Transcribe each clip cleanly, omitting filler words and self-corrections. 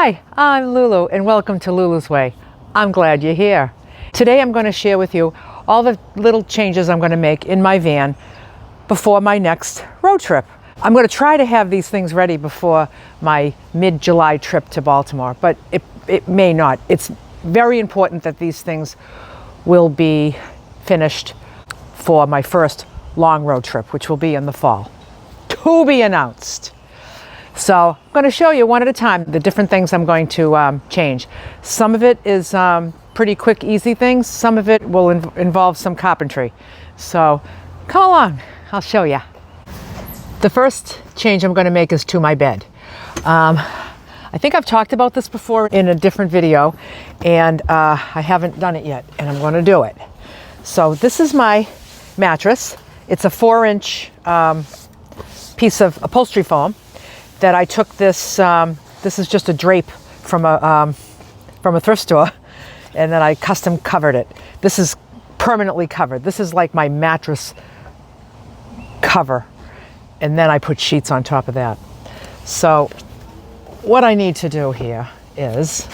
Hi, I'm Lulu and welcome to Lulu's Way. I'm glad you're here. Today I'm going to share with you all the little changes I'm going to make in my van before my next road trip. I'm going to try to have these things ready before my mid-July trip to Baltimore, but it may not. It's very important that these things will be finished for my first long road trip, which will be in the fall. To be announced. So I'm going to show you one at a time the different things I'm going to change. Some of it is pretty quick, easy things. Some of it will involve some carpentry. So come along, I'll show you. The first change I'm going to make is to my bed. I think I've talked about this before in a different video, and I haven't done it yet, and I'm going to do it. So this is my mattress. It's a 4-inch piece of upholstery foam that I took this. This is just a drape from a thrift store, and then I custom covered it. This is permanently covered. This is like my mattress cover, and then I put sheets on top of that. So what I need to do here is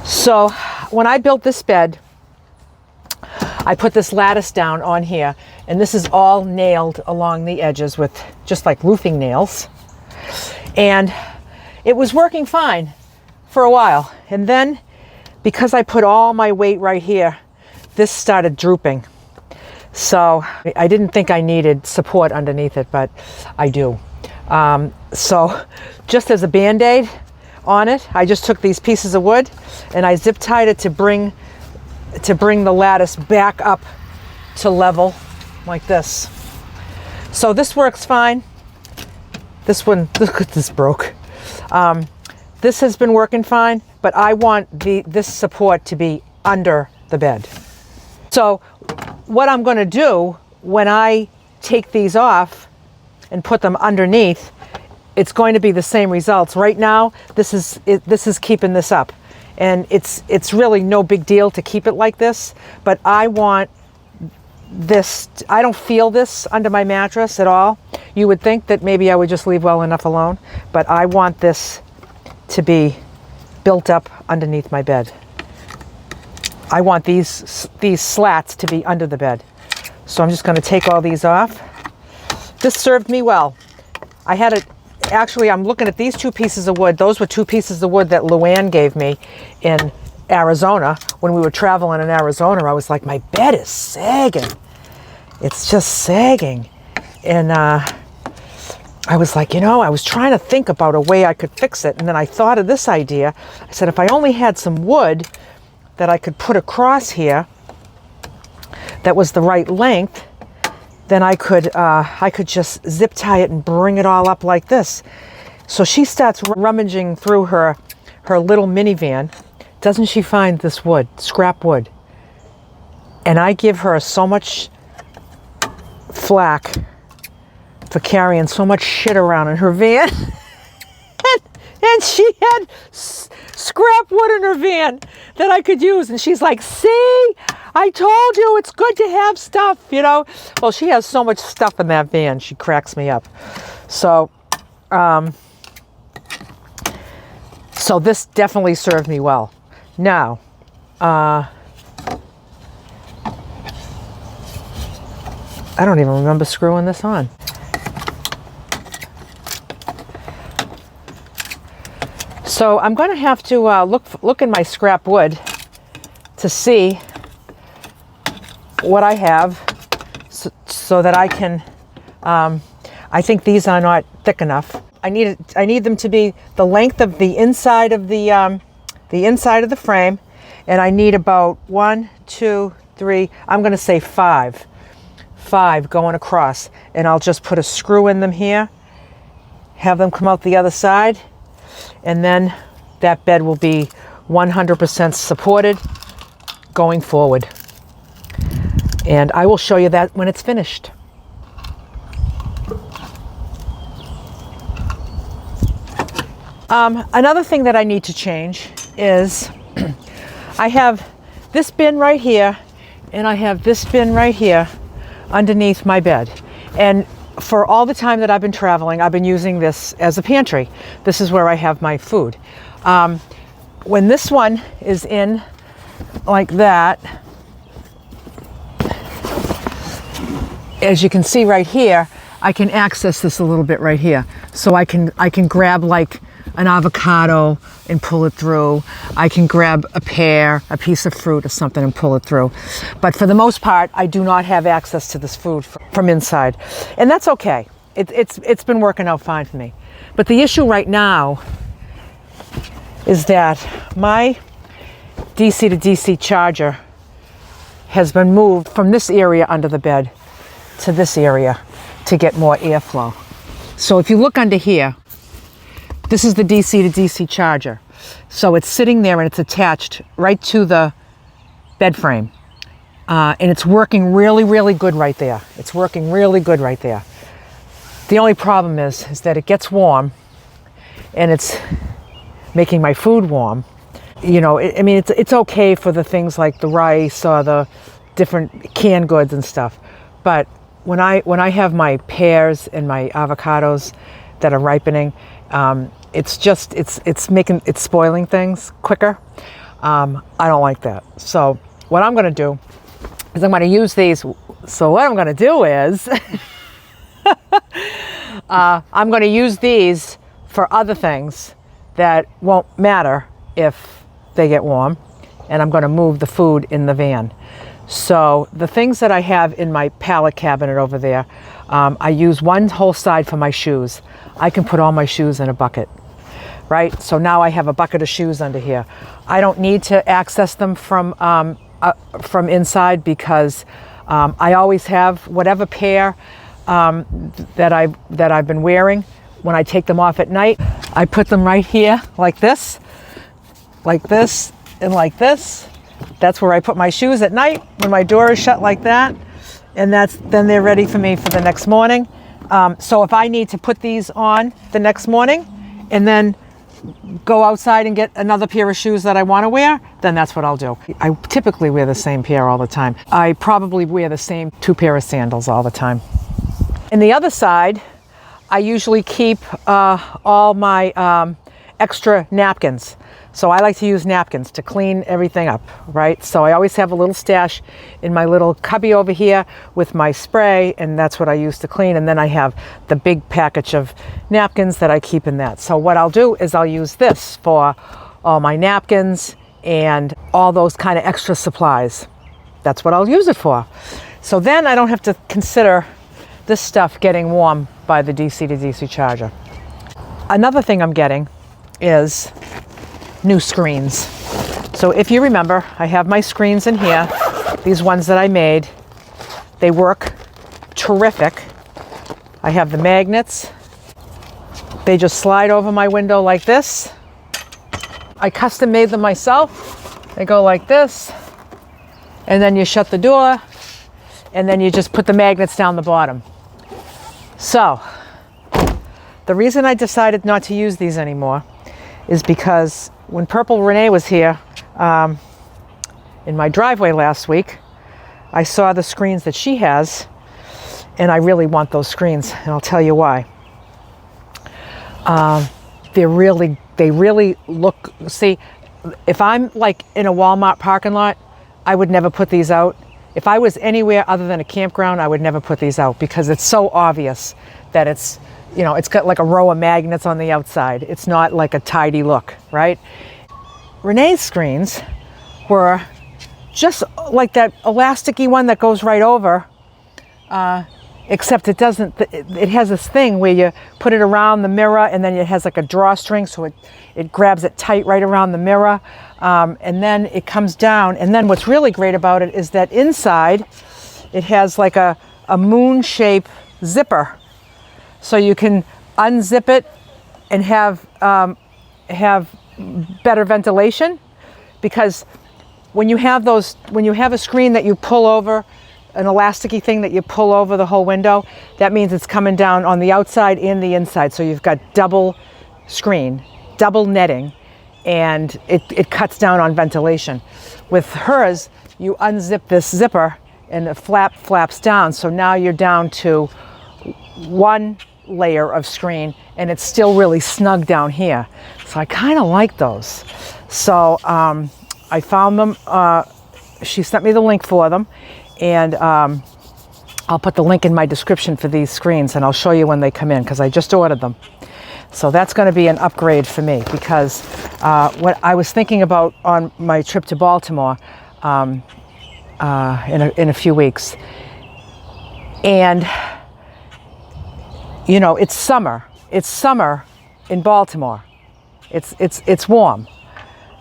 so when I built this bed, I put this lattice down on here, and this is all nailed along the edges with just like roofing nails. And it was working fine for a while. And then because I put all my weight right here, this started drooping. So I didn't think I needed support underneath it, but I do. So just as a Band-Aid on it, I just took these pieces of wood and I zip tied it to bring the lattice back up to level like this. So this works fine. This one, look at this broke. This has been working fine, but I want this support to be under the bed. So what I'm going to do when I take these off and put them underneath, it's going to be the same results. Right now, this is keeping this up, and it's really no big deal to keep it like this. But I want this. I don't feel this under my mattress at all. You would think that maybe I would just leave well enough alone, but I want this to be built up underneath my bed. I want these slats to be under the bed. So I'm just going to take all these off. This served me well. I had it. Actually, I'm looking at these 2 pieces of wood. Those were 2 pieces of wood that Luann gave me in Arizona. When we were traveling in Arizona, I was like, my bed is sagging. It's just sagging. And I was like, I was trying to think about a way I could fix it. And then I thought of this idea. I said, if I only had some wood that I could put across here that was the right length, then I could just zip tie it and bring it all up like this. So she starts rummaging through her little minivan. Doesn't she find this wood, scrap wood? And I give her so much flack for carrying so much shit around in her van. and she had scrap wood in her van that I could use. And she's like, see, I told you it's good to have stuff, Well, she has so much stuff in that van. She cracks me up. So, so this definitely served me well. Now, I don't even remember screwing this on. So I'm going to have to look in my scrap wood to see what I have so that I can, I think these are not thick enough. I need them to be the length of the inside of the inside of the frame, and I need about 1, 2, 3, I'm going to say 5 going across, and I'll just put a screw in them here, have them come out the other side, and then that bed will be 100% supported going forward. And I will show you that when it's finished. Another thing that I need to change is I have this bin right here and I have this bin right here underneath my bed. And for all the time that I've been traveling, I've been using this as a pantry. This is where I have my food. When this one is in like that, as you can see right here, I can access this a little bit right here. So I can grab like an avocado and pull it through. I can grab a pear, a piece of fruit or something and pull it through. But for the most part, I do not have access to this food from inside. And that's okay. It's been working out fine for me. But the issue right now is that my DC to DC charger has been moved from this area under the bed to this area to get more airflow. So if you look under here, this is the DC to DC charger. So it's sitting there and it's attached right to the bed frame. And it's working really, really good right there. It's working really good right there. The only problem is that it gets warm and it's making my food warm. You know, I mean, it's okay for the things like the rice or the different canned goods and stuff. But when I have my pears and my avocados that are ripening, it's spoiling things quicker. I don't like that. So what I'm going to do is I'm going to use these. So what I'm going to do is I'm going to use these for other things that won't matter if they get warm, and I'm going to move the food in the van. So the things that I have in my pallet cabinet over there, I use one whole side for my shoes. I can put all my shoes in a bucket, right? So now I have a bucket of shoes under here. I don't need to access them from inside because I always have whatever pair that I've been wearing. When I take them off at night, I put them right here like this, and like this. That's where I put my shoes at night when my door is shut like that. And then they're ready for me for the next morning. So if I need to put these on the next morning and then go outside and get another pair of shoes that I want to wear, then that's what I'll do. I typically wear the same pair all the time. I probably wear the same 2 pair of sandals all the time. And the other side, I usually keep all my extra napkins. So I like to use napkins to clean everything up, right? So I always have a little stash in my little cubby over here with my spray, and that's what I use to clean. And then I have the big package of napkins that I keep in that. So what I'll do is I'll use this for all my napkins and all those kind of extra supplies. That's what I'll use it for. So then I don't have to consider this stuff getting warm by the DC to DC charger. Another thing I'm getting is new screens. So if you remember, I have my screens in here, these ones that I made. They work terrific. I have the magnets. They just slide over my window like this. I custom made them myself. They go like this, and then you shut the door, and then you just put the magnets down the bottom. So the reason I decided not to use these anymore is because when Purple Renee was here in my driveway last week, I saw the screens that she has, and I really want those screens, and I'll tell you why. They really look, see, if I'm like in a Walmart parking lot, I would never put these out. If I was anywhere other than a campground, I would never put these out because it's so obvious that it's, you know, it's got like a row of magnets on the outside. It's not like a tidy look, right? Renee's screens were just like that elasticy one that goes right over, except it doesn't, it has this thing where you put it around the mirror and then it has like a drawstring, so it grabs it tight right around the mirror, and then it comes down. And then what's really great about it is that inside it has like a moon shape zipper, so you can unzip it and have better ventilation. Because when you have a screen that you pull over, an elasticy thing that you pull over the whole window, that means it's coming down on the outside and the inside. So you've got double screen double netting, and it cuts down on ventilation. With hers, you unzip this zipper and the flap flaps down, so now you're down to one layer of screen and it's still really snug down here. So I kind of like those. So I found them, she sent me the link for them, and I'll put the link in my description for these screens, and I'll show you when they come in because I just ordered them. So that's going to be an upgrade for me, because what I was thinking about on my trip to Baltimore in a few weeks, and you know, it's summer in Baltimore. It's warm.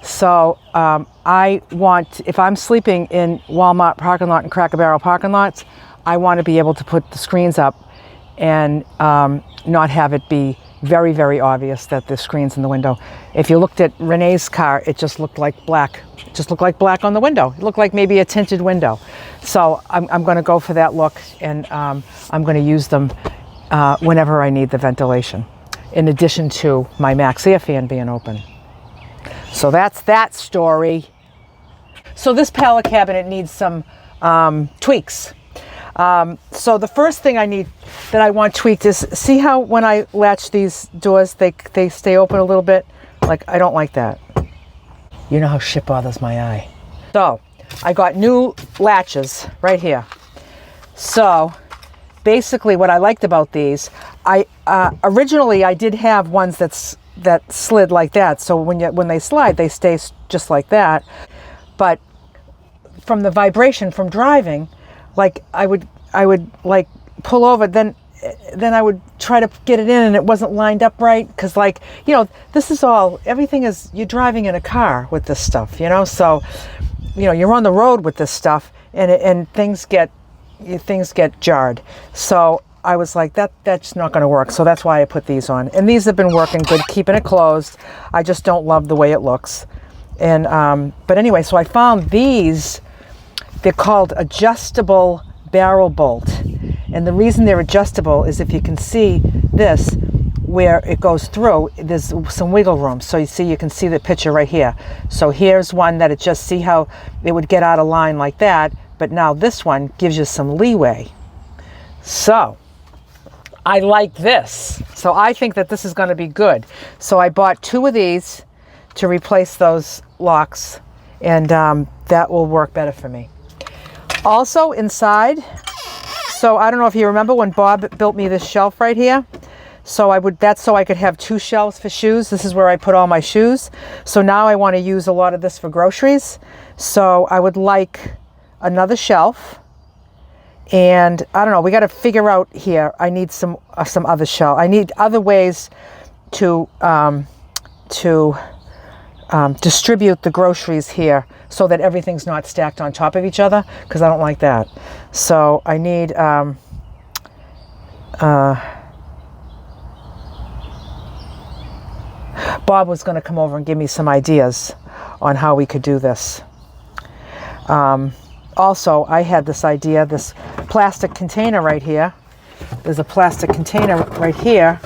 So I want, if I'm sleeping in Walmart parking lot and Cracker Barrel parking lots, I want to be able to put the screens up and not have it be very, very obvious that the screen's in the window. If you looked at Renee's car, it just looked like black. It just looked like black on the window. It looked like maybe a tinted window. So I'm going to go for that look, and I'm going to use them whenever I need the ventilation, in addition to my Max Air fan being open. So that's that story. So this pallet cabinet needs some tweaks. So the first thing that I want tweaked is, see how when I latch these doors, they stay open a little bit? Like, I don't like that. You know how shit bothers my eye. So I got new latches right here. So basically what I liked about these, originally I did have ones that slid like that. So when they slide, they stay just like that. But from the vibration from driving, like I would like pull over, then I would try to get it in and it wasn't lined up right, because, like, you know, everything is, you're driving in a car with this stuff, you know, so, you know, you're on the road with this stuff, and things get jarred. So I was like, that's not going to work. So that's why I put these on, and these have been working good, keeping it closed. I just don't love the way it looks. And but anyway, so I found these. They're called adjustable barrel bolt, and the reason they're adjustable is, if you can see this, where it goes through, there's some wiggle room. So you can see the picture right here. So here's one that see how it would get out of line like that, but now this one gives you some leeway. So I like this. So I think that this is going to be good. So I bought 2 of these to replace those locks, and that will work better for me. Also inside, so I don't know if you remember when Bob built me this shelf right here. So that's so I could have 2 shelves for shoes. This is where I put all my shoes. So now I want to use a lot of this for groceries. So I would like another shelf. And I don't know, we got to figure out here. I need some other shelf. I need other ways to distribute the groceries here, so that everything's not stacked on top of each other, because I don't like that. So I need Bob was going to come over and give me some ideas on how we could do this. Also, I had this idea, this plastic container right here. There's a plastic container right here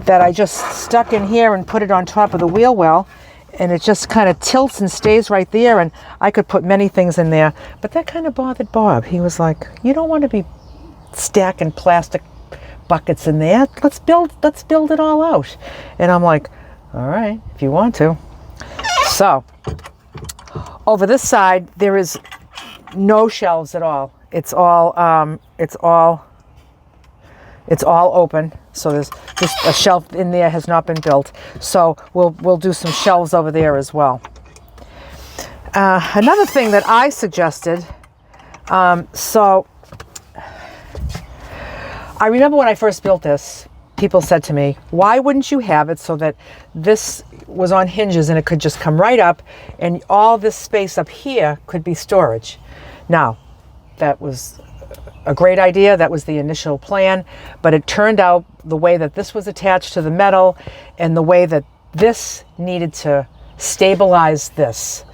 that I just stuck in here and put it on top of the wheel well, and it just kind of tilts and stays right there, and I could put many things in there. But that kind of bothered Bob. He was like, you don't want to be stacking plastic buckets in there. Let's build it all out. And I'm like, all right, if you want to. So over this side, there is no shelves at all. It's all open. So there's just a shelf in there has not been built. So we'll do some shelves over there as well. Another thing that I suggested, so I remember when I first built this, people said to me, why wouldn't you have it so that this was on hinges and it could just come right up, and all this space up here could be storage? Now, that was a great idea. That was the initial plan, but it turned out the way that this was attached to the metal and the way that this needed to stabilize this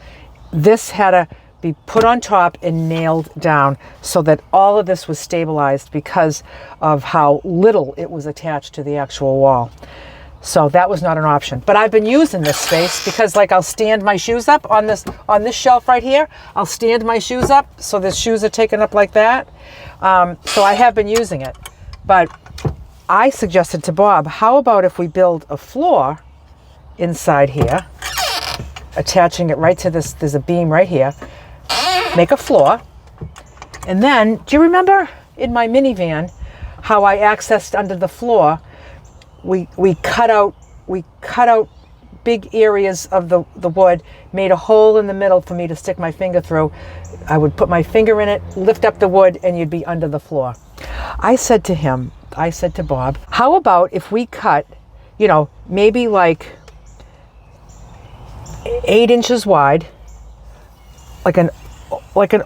had to be put on top and nailed down so that all of this was stabilized because of how little it was attached to the actual wall. So that was not an option. But I've been using this space because like I'll stand my shoes up on this shelf right here. I'll stand my shoes up so the shoes are taken up like that. So I have been using it. But I suggested to Bob, how about if we build a floor inside here, attaching it right to this, there's a beam right here, make a floor. And then, do you remember in my minivan how I accessed under the floor? We cut out big areas of the wood, made a hole in the middle for me to stick my finger through. I would put my finger in it, lift up the wood, and you'd be under the floor. I said to Bob, how about if we cut, maybe like 8 inches wide, like an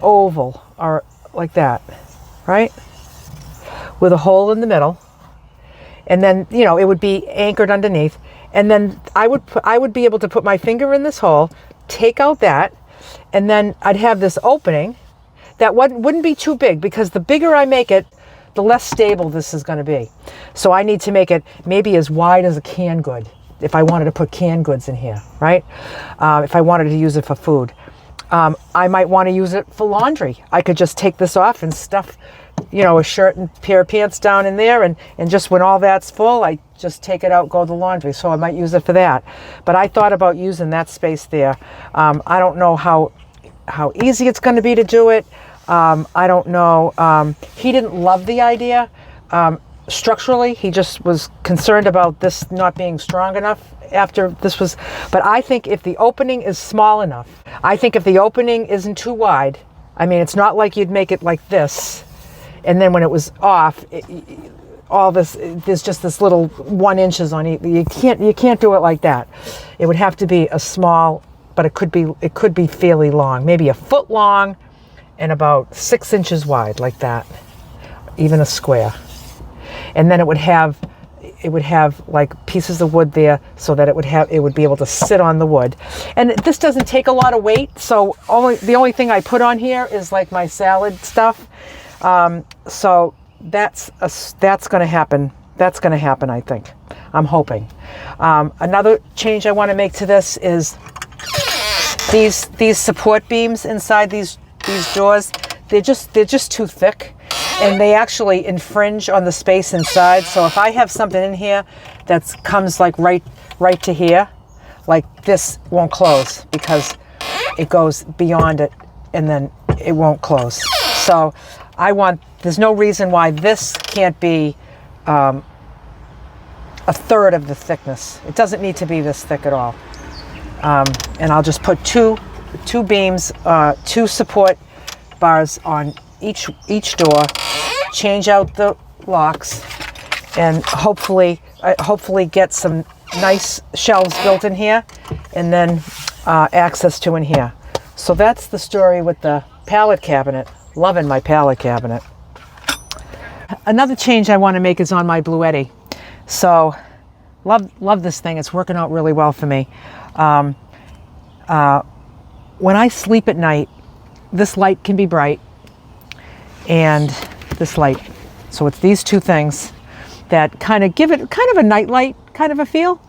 oval or like that, right? With a hole in the middle. And then, it would be anchored underneath. And then I would be able to put my finger in this hole, take out that, and then I'd have this opening that wouldn't be too big, because the bigger I make it, the less stable this is going to be. So I need to make it maybe as wide as a canned good if I wanted to put canned goods in here, right? If I wanted to use it for food. I might want to use it for laundry. I could just take this off and stuff, a shirt and pair of pants down in there, and just when all that's full, I just take it out, go to the laundry. So I might use it for that. But I thought about using that space there. I don't know how easy it's going to be to do it. I don't know. He didn't love the idea. Structurally, he just was concerned about this not being strong enough after this was, but I think if the opening is small enough, I think if the opening isn't too wide, I mean, it's not like you'd make it like this, and then when it was off, all this, there's just this little 1 inches on each. You can't do it like that. It would have to be a small, but it could be fairly long, maybe a foot long and about 6 inches wide, like that, even a square. And then it would have like pieces of wood there so that it would be able to sit on the wood. And this doesn't take a lot of weight, so the only thing I put on here is like my salad stuff. So that's going to happen. That's going to happen, I think. I'm hoping. Another change I want to make to this is these support beams inside these doors. They're just too thick, and they actually infringe on the space inside. So if I have something in here that comes like right to here, like this won't close because it goes beyond it, and then it won't close. So there's no reason why this can't be a third of the thickness. It doesn't need to be this thick at all. And I'll just put two beams, 2 support bars on each door, change out the locks, and hopefully get some nice shelves built in here, and then access to in here. So that's the story with the pallet cabinet. Loving my pallet cabinet. Another change I want to make is on my Bluetti. So love this thing. It's working out really well for me. When I sleep at night, this light can be bright, and this light. So it's these two things that kind of give it kind of a night light kind of a feel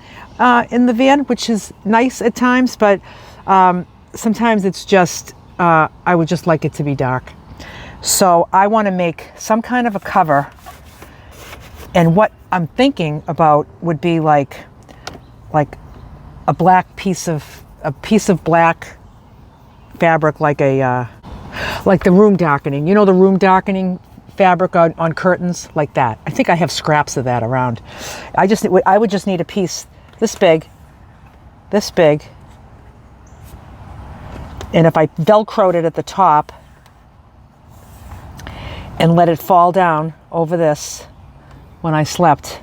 in the van, which is nice at times, but sometimes it's just, I would just like it to be dark. So I want to make some kind of a cover, and what I'm thinking about would be like a black piece of black fabric, like the room darkening. You know, the room darkening fabric on curtains, like that. I think I have scraps of that around. I would just need a piece this big, and if I Velcroed it at the top and let it fall down over this when I slept,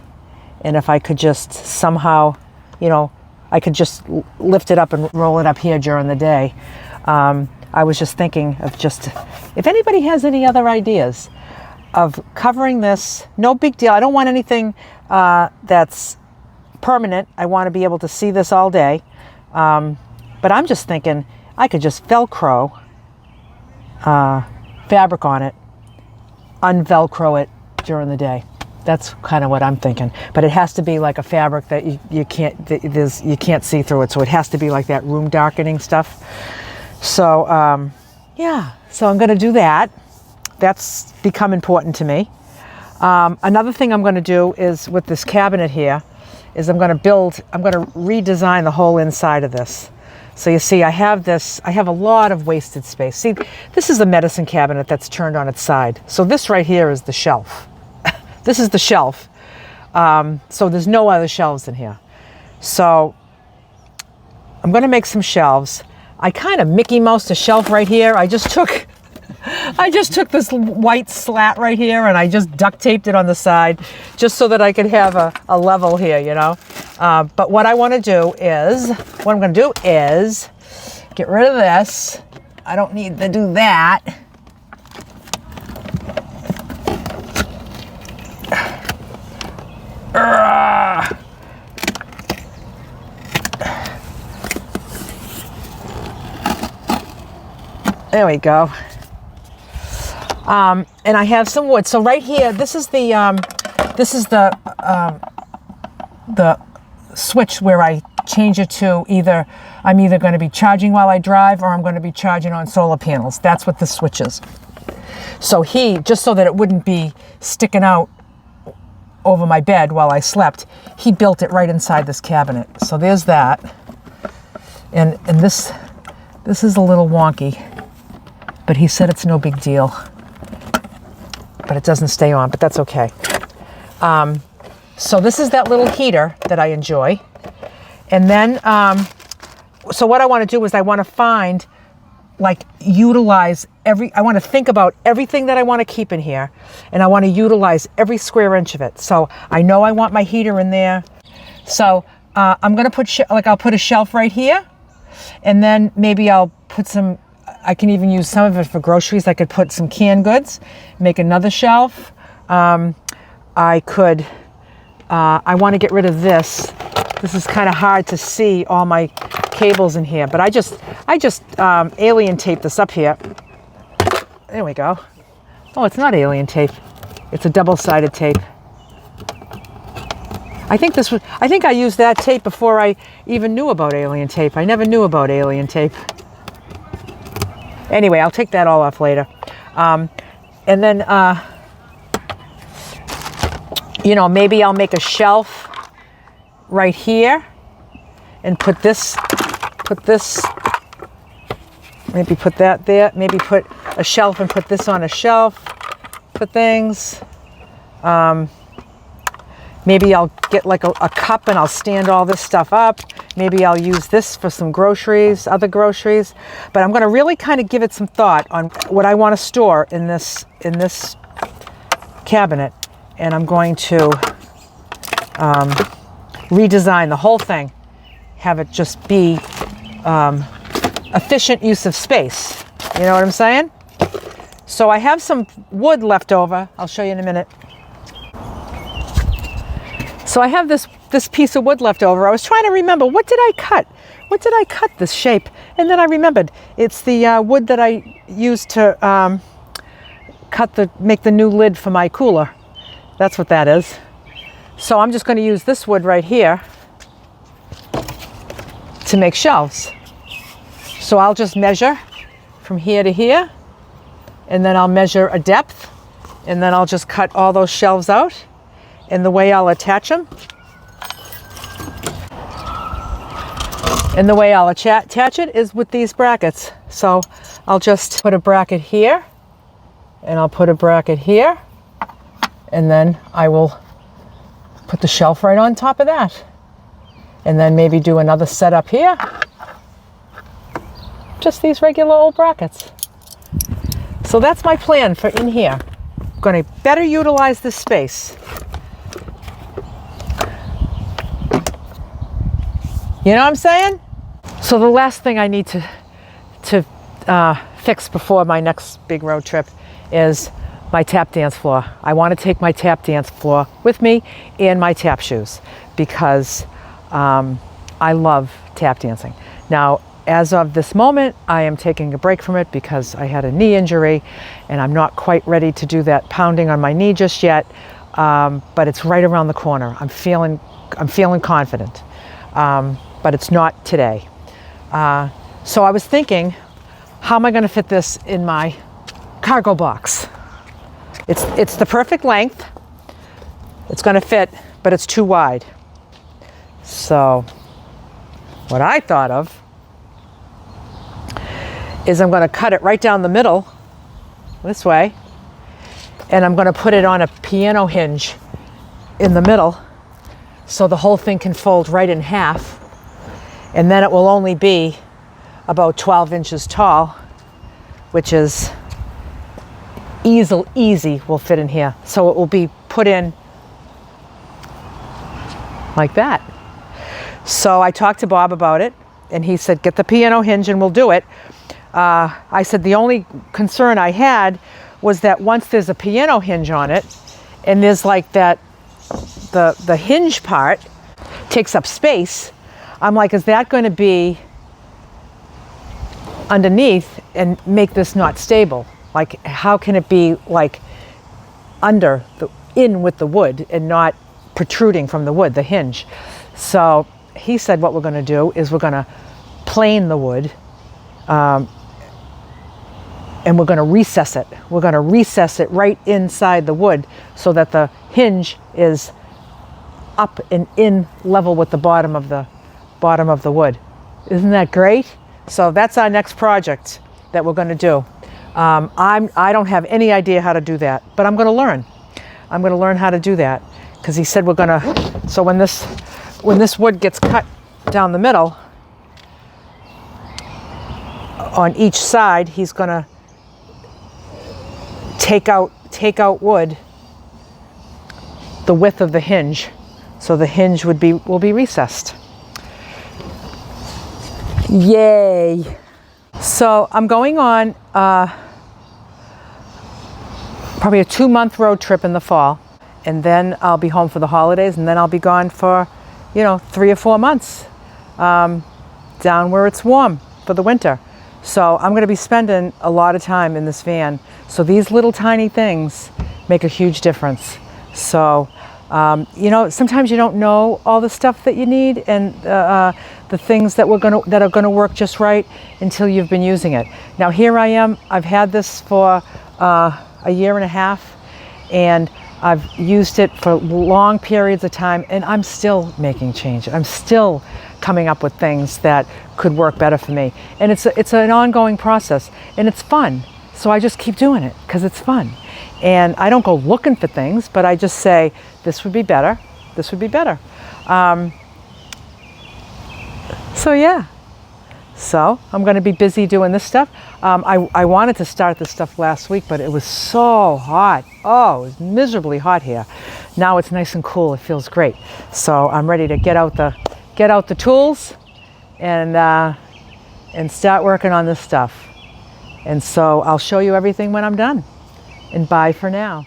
and if I could just somehow, I could just lift it up and roll it up here during the day. I was just thinking of if anybody has any other ideas of covering this, no big deal. I don't want anything that's permanent. I want to be able to see this all day. But I'm just thinking I could just Velcro fabric on it, unvelcro it during the day. That's kind of what I'm thinking. But it has to be like a fabric that you can't see through it. So it has to be like that room darkening stuff. So yeah, so I'm going to do that. That's become important to me. Another thing I'm going to do is with this cabinet here is I'm going to redesign the whole inside of this. So you see, I have a lot of wasted space. See, this is the medicine cabinet that's turned on its side. So this right here is the shelf. This is the shelf. So there's no other shelves in here. So I'm going to make some shelves. I kind of Mickey Moused a shelf right here. I just took this white slat right here and I just duct taped it on the side just so that I could have a level here, you know. But what I'm going to do is get rid of this. I don't need to do that. There we go. And I have some wood. So right here, this is the switch where I change it to I'm either going to be charging while I drive or I'm going to be charging on solar panels. That's what the switch is. So just so that it wouldn't be sticking out over my bed while I slept, he built it right inside this cabinet. So there's that. And this is a little wonky, but he said it's no big deal. But it doesn't stay on, but that's okay. So this is that little heater that I enjoy. And then, so what I want to do is I want to I want to think about everything that I want to keep in here. And I want to utilize every square inch of it. So I know I want my heater in there. So I'm going to put, I'll put a shelf right here. And then maybe I'll put I can even use some of it for groceries. I could put some canned goods, make another shelf. I want to get rid of this. This is kind of hard to see all my cables in here, but I just alien tape this up here. There we go. Oh, it's not alien tape. It's a double-sided tape. I think I used that tape before I even knew about alien tape. I never knew about alien tape. Anyway, I'll take that all off later. And then, maybe I'll make a shelf right here and put this, maybe put that there, maybe put a shelf and put this on a shelf, put things. Maybe I'll get like a cup and I'll stand all this stuff up. Maybe I'll use this for some groceries, other groceries. But I'm going to really kind of give it some thought on what I want to store in this cabinet. And I'm going to redesign the whole thing. Have it just be efficient use of space. You know what I'm saying? So I have some wood left over. I'll show you in a minute. So I have this piece of wood left over. I was trying to remember, what did I cut? What did I cut this shape? And then I remembered, it's the wood that I used to make the new lid for my cooler. That's what that is. So I'm just going to use this wood right here to make shelves. So I'll just measure from here to here, and then I'll measure a depth, and then I'll just cut all those shelves out. And the way I'll attach them, attach it is with these brackets. So I'll just put a bracket here, and I'll put a bracket here, and then I will put the shelf right on top of that. And then maybe do another set up here. Just these regular old brackets. So that's my plan for in here. I'm going to better utilize this space. You know what I'm saying? So the last thing I need to fix before my next big road trip is my tap dance floor. I want to take my tap dance floor with me and my tap shoes because I love tap dancing. Now, as of this moment, I am taking a break from it because I had a knee injury and I'm not quite ready to do that pounding on my knee just yet. but it's right around the corner. I'm feeling confident, but it's not today. So I was thinking, how am I going to fit this in my cargo box? It's the perfect length. It's going to fit, but it's too wide. So what I thought of is I'm going to cut it right down the middle this way, and I'm going to put it on a piano hinge in the middle so the whole thing can fold right in half, and then it will only be about 12 inches tall, which is easy will fit in here. So it will be put in like that. So I talked to Bob about it, and he said, get the piano hinge and we'll do it. I said the only concern I had was that once there's a piano hinge on it, and there's like that, the hinge part takes up space, I'm like, is that going to be underneath and make this not stable? Like, how can it be like in with the wood and not protruding from the wood, the hinge? So he said what we're going to do is we're going to plane the wood, and we're going to recess it. We're going to recess it right inside the wood so that the hinge is up and in level with the bottom of the wood. Isn't that great? So that's our next project that we're going to do. I don't have any idea how to do that, but I'm going to learn. I'm going to learn how to do that, because he said we're going to. So when this wood gets cut down the middle, on each side, he's going to take out wood the width of the hinge, so the hinge will be recessed. Yay! So I'm going on probably a 2-month road trip in the fall, and then I'll be home for the holidays, and then I'll be gone for 3 or 4 months down where it's warm for the winter. So I'm going to be spending a lot of time in this van. So these little tiny things make a huge difference. So, sometimes you don't know all the stuff that you need and the things that are going to work just right until you've been using it. Now here I am. I've had this for a year and a half, and I've used it for long periods of time, and I'm still making change. I'm still coming up with things that could work better for me. And it's an ongoing process, and it's fun. So I just keep doing it because it's fun. And I don't go looking for things, but I just say, this would be better. This would be better. So yeah. So I'm going to be busy doing this stuff. I wanted to start this stuff last week, but it was so hot. Oh, it was miserably hot here. Now it's nice and cool. It feels great. So I'm ready to get out the tools and start working on this stuff. And so I'll show you everything when I'm done. And bye for now.